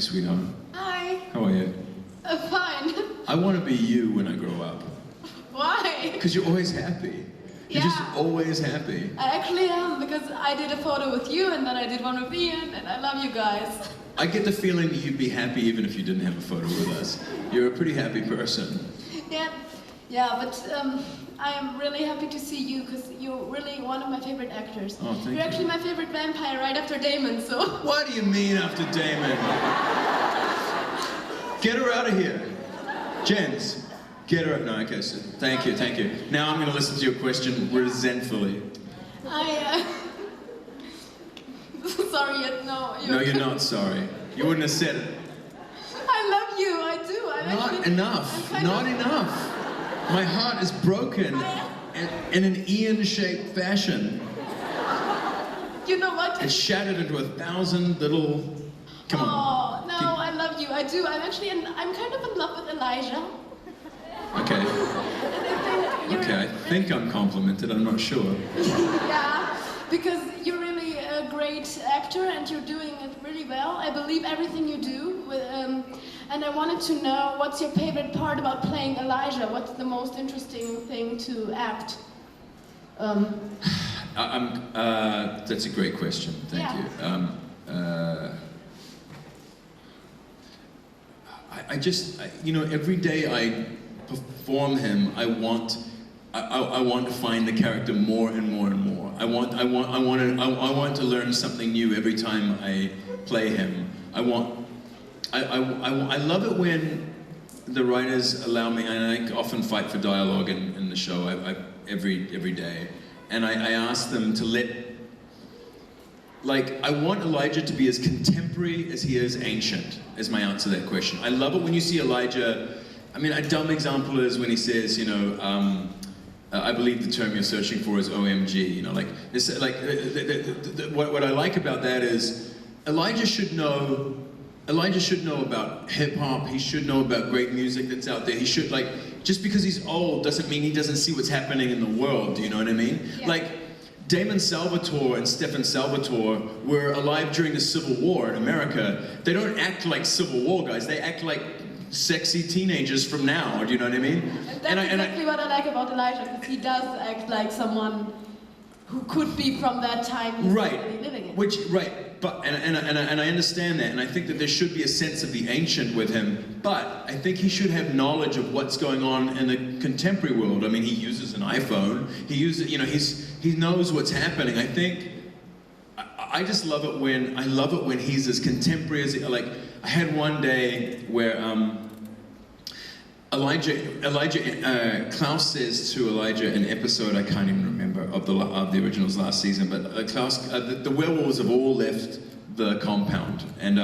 sweetheart. Hi. How are you? Fine. I want to be you when I grow up. Why? Because you're always happy. You're just always happy. I actually am, because I did a photo with you and then I did one with Ian, and I love you guys. I get the feeling that you'd be happy even if you didn't have a photo with us. You're a pretty happy person. Yeah, but I am really happy to see you, because you're really one of my favorite actors. Oh, thank you. You're actually my favorite vampire right after Damon, so... What do you mean after Damon? Get her out of here. Jens, get her out. No, okay, so thank you. Now I'm going to listen to your question resentfully. Sorry, no. No, you're not sorry. You wouldn't have said it. I love you, I do. Not enough. Not enough. My heart is broken in an Ian-shaped fashion. You know what? It's shattered into 1,000 little... Come on. Oh, no, I love you. I do. I'm kind of in love with Elijah. Okay. Okay, I think I'm complimented, I'm not sure. Yeah, because you're really a great actor and you're doing it really well. I believe everything you do. And I wanted to know, what's your favorite part about playing Elijah? What's the most interesting thing to act? That's a great question, thank you. Every day I perform him, I want to find the character more and more and more. I want to learn something new every time I play him. I love it when the writers allow me, and I often fight for dialogue in the show every day, and I ask them to I want Elijah to be as contemporary as he is ancient, is my answer to that question. I love it when you see Elijah. I mean, a dumb example is when he says, I believe the term you're searching for is OMG. What I like about that is Elijah should know about hip-hop, he should know about great music that's out there. He should, just because he's old doesn't mean he doesn't see what's happening in the world, do you know what I mean? Yeah. Damon Salvatore and Stefan Salvatore were alive during the Civil War in America. They don't act like Civil War guys, they act like sexy teenagers from now, do you know what I mean? That's exactly what I like about Elijah, because he does act like someone who could be from that time he's really living in. But I understand that, and I think that there should be a sense of the ancient with him, but I think he should have knowledge of what's going on in the contemporary world. I mean, he uses an iPhone, he knows what's happening. I think, I just love it when he's as contemporary as, I had one day where, Klaus says to Elijah in an episode, I can't even remember, of the original's last season, but Klaus, the werewolves have all left the compound, and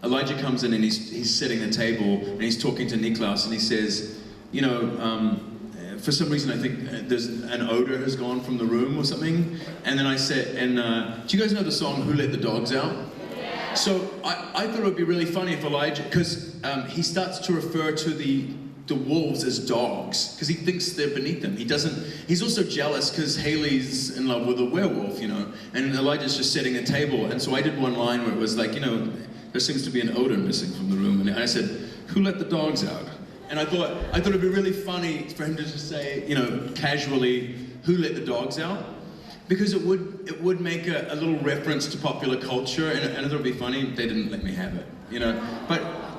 Elijah comes in and he's sitting at the table and he's talking to Niklaus and he says, for some reason I think there's an odor has gone from the room or something, and then I said, do you guys know the song Who Let the Dogs Out? So I thought it would be really funny if Elijah, because he starts to refer to the wolves as dogs, because he thinks they're beneath him. He's also jealous because Haley's in love with a werewolf, and Elijah's just setting a table, and so I did one line where it was like, there seems to be an odor missing from the room, and I said, who let the dogs out? And I thought it'd be really funny for him to just say, casually, who let the dogs out? Because it would make a little reference to popular culture, and I thought it'd be funny. They didn't let me have it,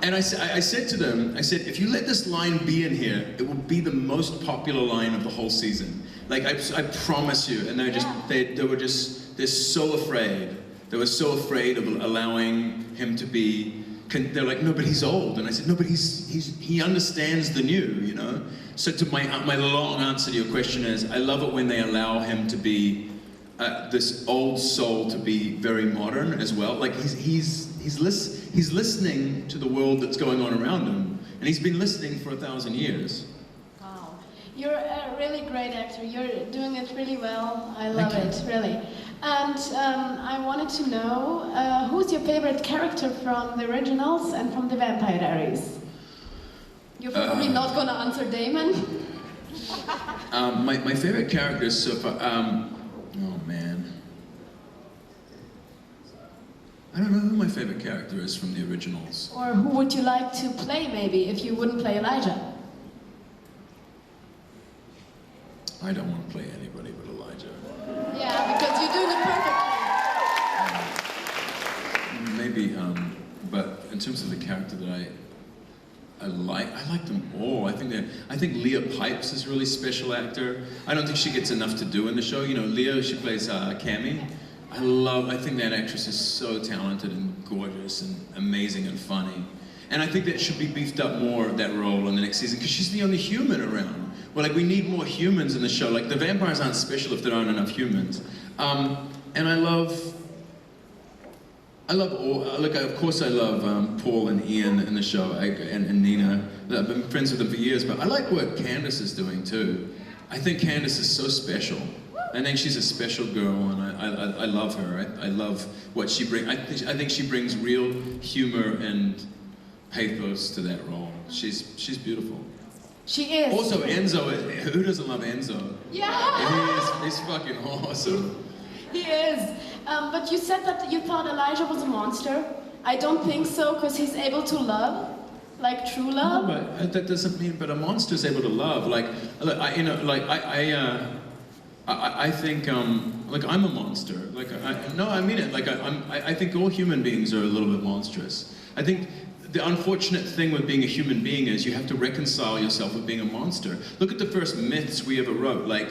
And I said to them, if you let this line be in here, it will be the most popular line of the whole season. I promise you. And they're so afraid. They were so afraid of allowing him to be. They're like, no, but he's old. And I said, no, but he understands the new, So to my long answer to your question is, I love it when they allow him to be this old soul to be very modern as well. He's listening to the world that's going on around him, and he's been listening for 1,000 years. Wow, you're a really great actor. You're doing it really well. I love it, really. And I wanted to know, who's your favorite character from the originals and from the Vampire Diaries? You're probably not going to answer Damon. My favorite characters so far. Oh man. I don't know who my favorite character is from the originals. Or who would you like to play, maybe, if you wouldn't play Elijah? I don't want to play anybody but Elijah. Yeah, because you're doing it perfectly. Maybe, but in terms of the character that I like them all. I think Leah Pipes is a really special actor. I don't think she gets enough to do in the show. You know, Leah, she plays Cammy. I think that actress is so talented and gorgeous and amazing and funny. And I think that should be beefed up more, that role in the next season, because she's the only human around. Well, like, we need more humans in the show. Like, the vampires aren't special if there aren't enough humans. And I love all, look, of course I love Paul and Ian in the show, and Nina. I've been friends with them for years, but I like what Candace is doing too. I think Candace is so special. I think she's a special girl, and I love her. I love what she brings. I think she brings real humor and pathos to that role. She's beautiful. She is. Also, Enzo, who doesn't love Enzo? Yeah! He's fucking awesome. He is. But you said that you thought Elijah was a monster. I don't think so, because he's able to love, like true love. No, but that doesn't mean. But a monster's able to love. I think like I'm a monster. Like I mean it. Like I think all human beings are a little bit monstrous. I think the unfortunate thing with being a human being is you have to reconcile yourself with being a monster. Look at the first myths we ever wrote. Like,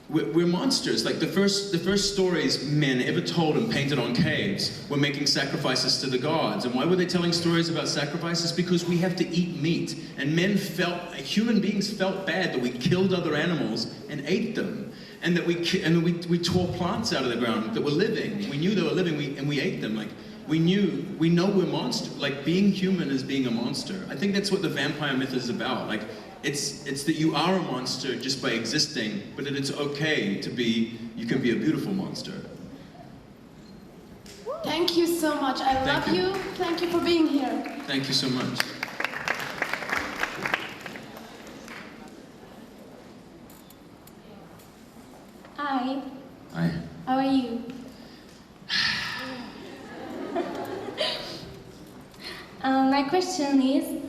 we're monsters. Like the first stories men ever told and painted on caves were making sacrifices to the gods. And why were they telling stories about sacrifices? Because we have to eat meat. And human beings felt bad that we killed other animals and ate them. And that we tore plants out of the ground that were living. We knew they were living, and we ate them. Like, we know we're monsters. Like, being human is being a monster. I think that's what the vampire myth is about. Like, it's that you are a monster just by existing, but that it's okay to be, you can be a beautiful monster. Thank you so much. I love you. Thank you for being here. Thank you so much. Hi. Hi. How are you? My question is,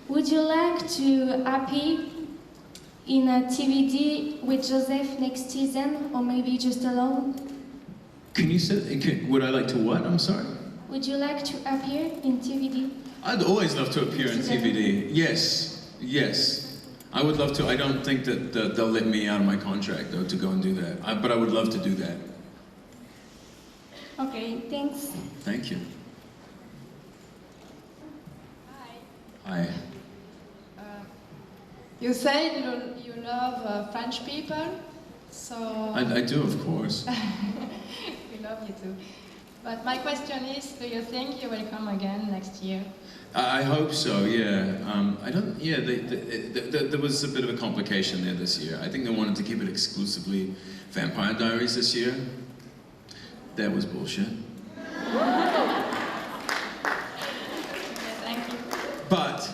would you like to appear in a TVD with Joseph next season, or maybe just alone? Can you say, would I like to what? I'm sorry? Would you like to appear in TVD? I'd always love to appear in TVD. Yes. I would love to. I don't think that they'll let me out of my contract, though, to go and do that. But I would love to do that. Okay, thanks. Thank you. Hi. You say you love French people, so... I do, of course. We love you too. But my question is, do you think you will come again next year? I hope so, yeah. There was a bit of a complication there this year. I think they wanted to keep it exclusively Vampire Diaries this year. That was bullshit. But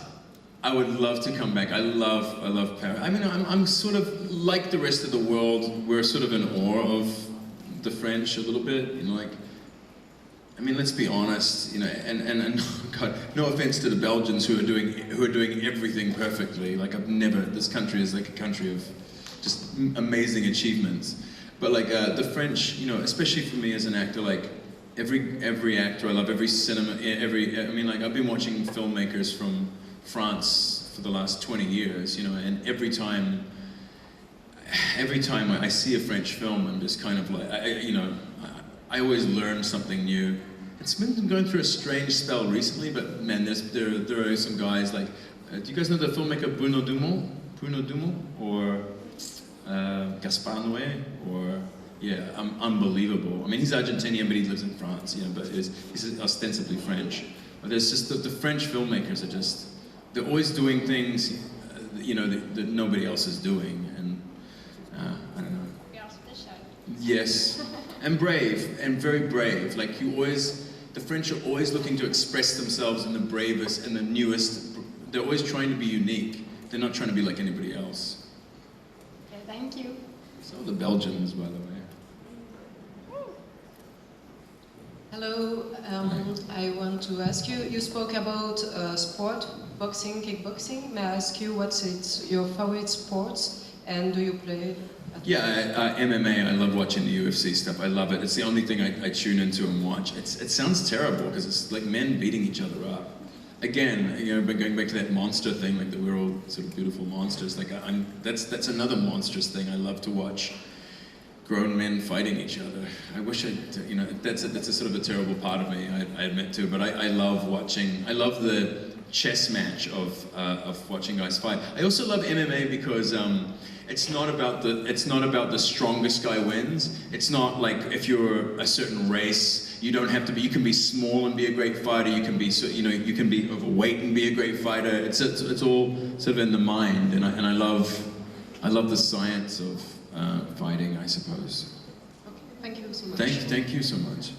I would love to come back. I love Paris. I mean, I'm sort of like the rest of the world. We're sort of in awe of the French a little bit. You know, like, I mean, let's be honest. You know, and God, no offense to the Belgians who are doing everything perfectly. Like, this country is like a country of just amazing achievements. But like the French, you know, especially for me as an actor, like. Every actor, I love every cinema, I mean, like, I've been watching filmmakers from France for the last 20 years, you know, and every time I see a French film, I'm just kind of like, I always learn something new. It's been going through a strange spell recently, but man, there are some guys like, do you guys know the filmmaker Bruno Dumont, or Gaspar Noé, or... Yeah, unbelievable. I mean, he's Argentinian, but he lives in France, you know, but he's ostensibly French. But there's just, the French filmmakers are just, they're always doing things, you know, that nobody else is doing, and I don't know. We are special. Yes, and brave, and very brave. Like, the French are always looking to express themselves in the bravest and the newest. They're always trying to be unique. They're not trying to be like anybody else. Okay, thank you. So the Belgians, by the way. Hello, I want to ask you, you spoke about sport, boxing, kickboxing. May I ask you what's your favorite sports and do you play? Yeah, MMA, I love watching the UFC stuff. I love it. It's the only thing I tune into and watch. It sounds terrible because it's like men beating each other up. Again, you know, but going back to that monster thing, like that we're all sort of beautiful monsters. Like that's another monstrous thing. I love to watch grown men fighting each other. I wish you know, that's a sort of a terrible part of me, I admit to, but I love watching, I love the chess match of watching guys fight. I also love MMA because it's not about the strongest guy wins. It's not like if you're a certain race, you don't have to be, you can be small and be a great fighter, you can be, you know, you can be overweight and be a great fighter. It's all sort of in the mind, and I love the science of fighting, I suppose. Okay, thank you so much. Thank you so much.